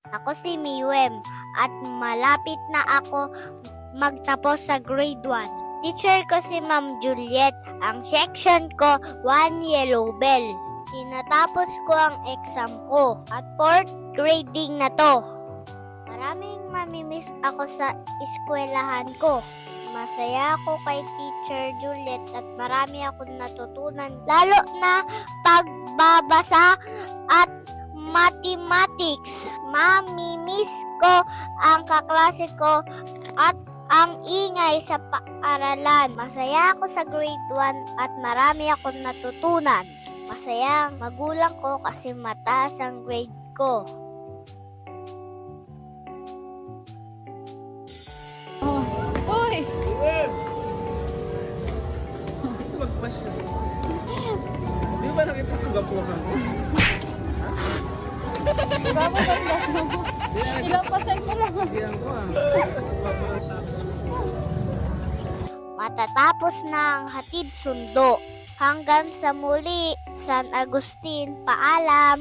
Ako si Miwem at malapit na ako magtapos sa grade 1. Teacher ko si Ma'am Juliet. Ang section ko, 1 yellow bell. Tinatapos ko ang exam ko at 4th grading na to. Maraming mamimiss ako sa eskwelahan ko. Masaya ako kay Teacher Juliet at marami akong natutunan, lalo na pagbabasa at mathematics. Mamimiss ko ang kaklase ko at ang ingay sa paaralan. Masaya ako sa grade 1 at marami akong natutunan. Masaya ang magulang ko kasi mataas ang grade ko. Uy! Magpasya. Di ba nakita ko gapuhan ko? Gabo ganda. Ilang pasay mo lang. Diyan ko ah. Matatapos na ang hatid sundo. Hanggang sa muli, San Agustin, paalam!